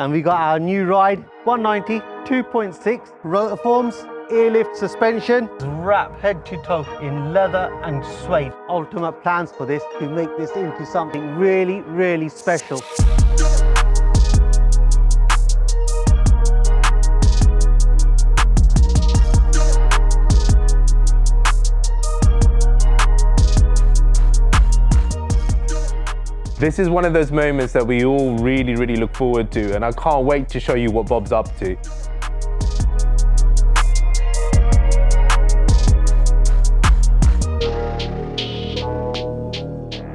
And we got our new ride, 190 2.6 rotor forms, airlift suspension, wrapped head to toe in leather and suede. Ultimate plans for this to make this into something really, really special. This is one of those moments that we all really look forward to, and I can't wait to show you what Bob's up to.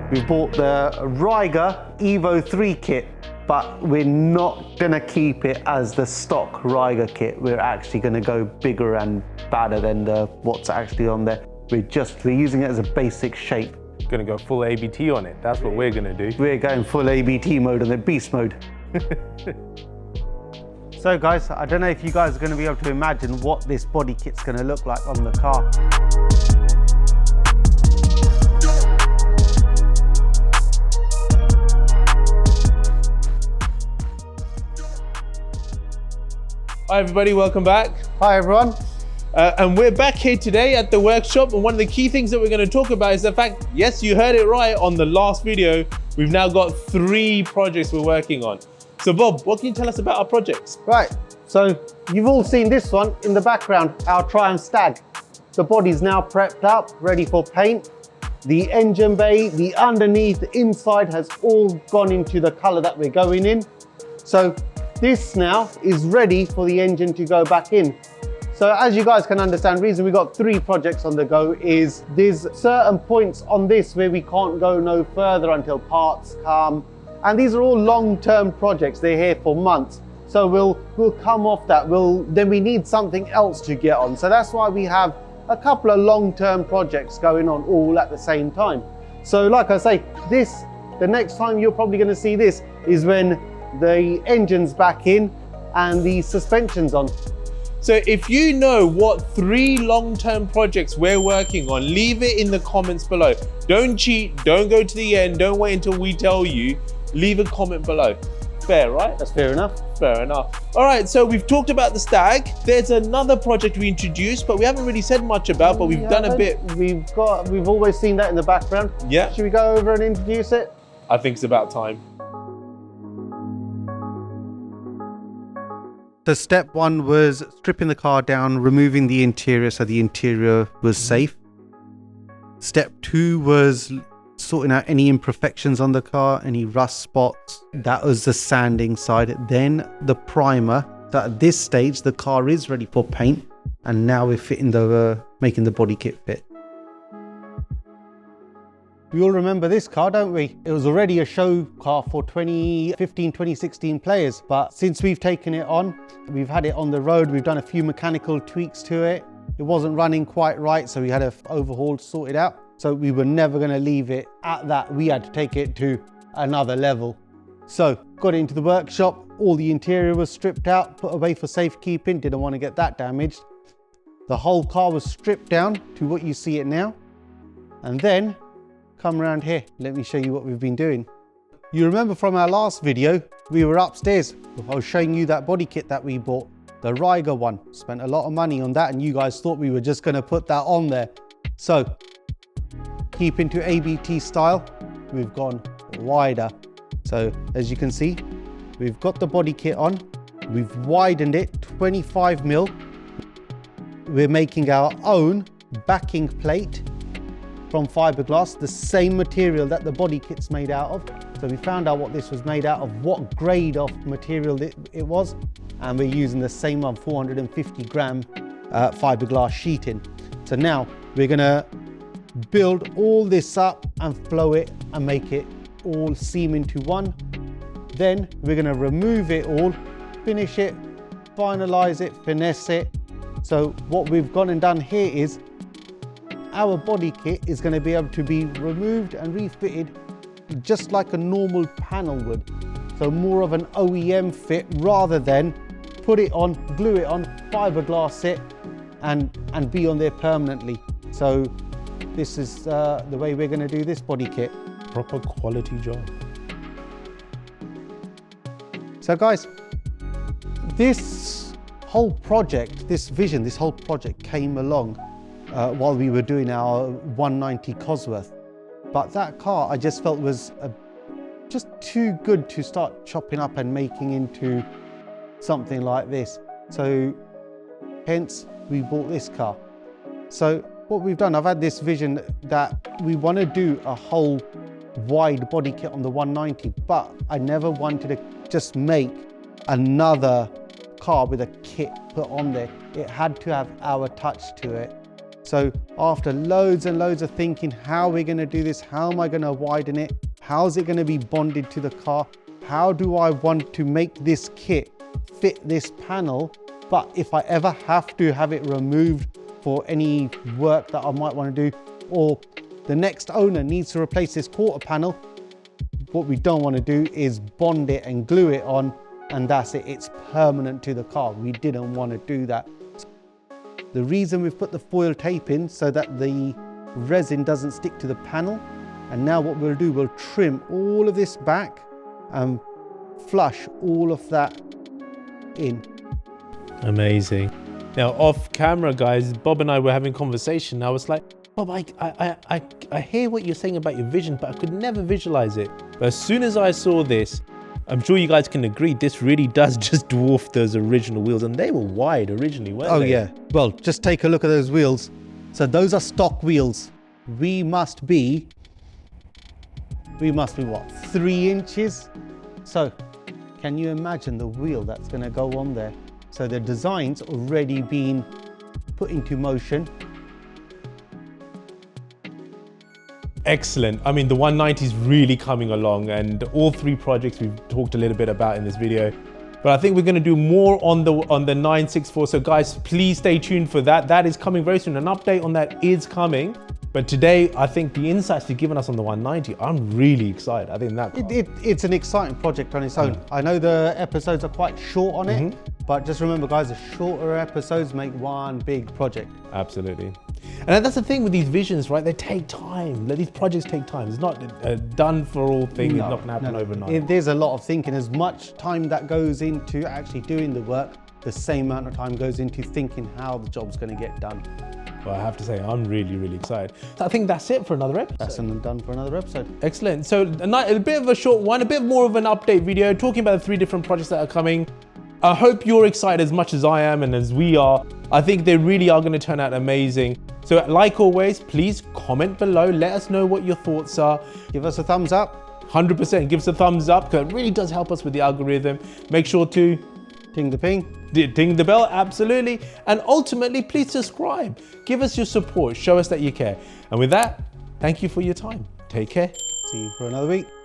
We bought the Ryger Evo III kit, but we're not gonna keep it as the stock Ryger kit. We're actually gonna go bigger and badder than what's actually on there. We're using it as a basic shape. Gonna go full ABT on it. That's what we're gonna do. We're going full ABT mode on the beast mode. So guys, I don't know if you guys are gonna be able to imagine what this body kit's gonna look like on the car. Hi everybody, welcome back. Hi everyone. And we're back here today at the workshop, and one of the key things that we're going to talk about is the fact, yes, you heard it right on the last video, we've now got 3 projects we're working on. So Bob, what can you tell us about our projects? Right, so you've all seen this one in the background, our Triumph Stag. The body's now prepped up, ready for paint. The engine bay, the underneath, the inside has all gone into the color that we're going in. So this now is ready for the engine to go back in. So as you guys can understand, the reason we got 3 projects on the go is there's certain points on this where we can't go no further until parts come. And these are all long-term projects. They're here for months. So we'll come off that. Then we need something else to get on. So that's why we have a couple of long-term projects going on all at the same time. So like I say, the next time you're probably going to see this is when the engine's back in and the suspension's on. So if you know what 3 long-term projects we're working on, leave it in the comments below. Don't cheat, don't go to the end, don't wait until we tell you. Leave a comment below. Fair, right? That's fair enough. Fair enough. All right, so we've talked about the Stag. There's another project we introduced, but we haven't really said much about, but we've done a bit. We've always seen that in the background. Yeah. Should we go over and introduce it? I think it's about time. So step 1 was stripping the car down, removing the interior so the interior was safe. Step 2 was sorting out any imperfections on the car, any rust spots. That was the sanding side. Then the primer. So at this stage, the car is ready for paint, and now we're making the body kit fit. We all remember this car, don't we? It was already a show car for 2015, 2016 players, but since we've taken it on, we've had it on the road, we've done a few mechanical tweaks to it. It wasn't running quite right, so we had to overhaul, sort it out. So we were never going to leave it at that. We had to take it to another level. So got it into the workshop, all the interior was stripped out, put away for safekeeping, didn't want to get that damaged. The whole car was stripped down to what you see it now. And then come around here, let me show you what we've been doing. You remember from our last video, we were upstairs. I was showing you that body kit that we bought, the Ryger one. Spent a lot of money on that, and you guys thought we were just gonna put that on there. So, keeping to ABT style, we've gone wider. So, as you can see, we've got the body kit on. We've widened it 25 mil. We're making our own backing plate from fiberglass, the same material that the body kit's made out of. So we found out what this was made out of, what grade of material it was, and we're using the same 450 gram fiberglass sheeting. So now we're gonna build all this up and flow it and make it all seam into one. Then we're gonna remove it all, finish it, finalize it, finesse it. So what we've gone and done here is our body kit is going to be able to be removed and refitted just like a normal panel would. So more of an OEM fit rather than put it on, glue it on, fiberglass it and be on there permanently. So this is the way we're going to do this body kit. Proper quality job. So guys, this whole project, this vision, this whole project came along while we were doing our 190 Cosworth. But that car I just felt was just too good to start chopping up and making into something like this. So hence we bought this car. So what we've done, I've had this vision that we want to do a whole wide body kit on the 190, but I never wanted to just make another car with a kit put on there. It had to have our touch to it. So after loads and loads of thinking, how are we going to do this? How am I going to widen it? How is it going to be bonded to the car? How do I want to make this kit fit this panel? But if I ever have to have it removed for any work that I might want to do, or the next owner needs to replace this quarter panel, what we don't want to do is bond it and glue it on, and that's it, it's permanent to the car. We didn't want to do that. The reason we've put the foil tape in so that the resin doesn't stick to the panel, and now what we'll do, we'll trim all of this back and flush all of that in. Amazing. Now off camera, guys, Bob and I were having a conversation. I was like, Bob, I hear what you're saying about your vision, but I could never visualize it. But as soon as I saw this, I'm sure you guys can agree, this really does just dwarf those original wheels, and they were wide originally, weren't they? Oh yeah, well, just take a look at those wheels. So those are stock wheels. We must be what, 3 inches? So can you imagine the wheel that's gonna go on there? So the design's already been put into motion. Excellent. I mean, the 190 is really coming along, and all 3 projects we've talked a little bit about in this video. But I think we're going to do more on the 964. So guys, please stay tuned for that. That is coming very soon. An update on that is coming. But today, I think the insights you've given us on the 190, I'm really excited. I think that it's an exciting project on its own. I know the episodes are quite short on it, but just remember, guys, the shorter episodes make one big project. Absolutely. And that's the thing with these visions, right? They take time. These projects take time. It's not a done for all thing. It's not going to happen overnight. There's a lot of thinking. As much time that goes into actually doing the work, the same amount of time goes into thinking how the job's going to get done. Well, I have to say, I'm really, really excited. So I think that's it for another episode. That's done for another episode. Excellent. So a bit of a short one, a bit more of an update video, talking about the 3 different projects that are coming. I hope you're excited as much as I am and as we are. I think they really are going to turn out amazing. So like always, please comment below. Let us know what your thoughts are. Give us a thumbs up. 100% give us a thumbs up, because it really does help us with the algorithm. Make sure to ting the ping. Ding the bell, absolutely. And ultimately, please subscribe. Give us your support. Show us that you care. And with that, thank you for your time. Take care. See you for another week.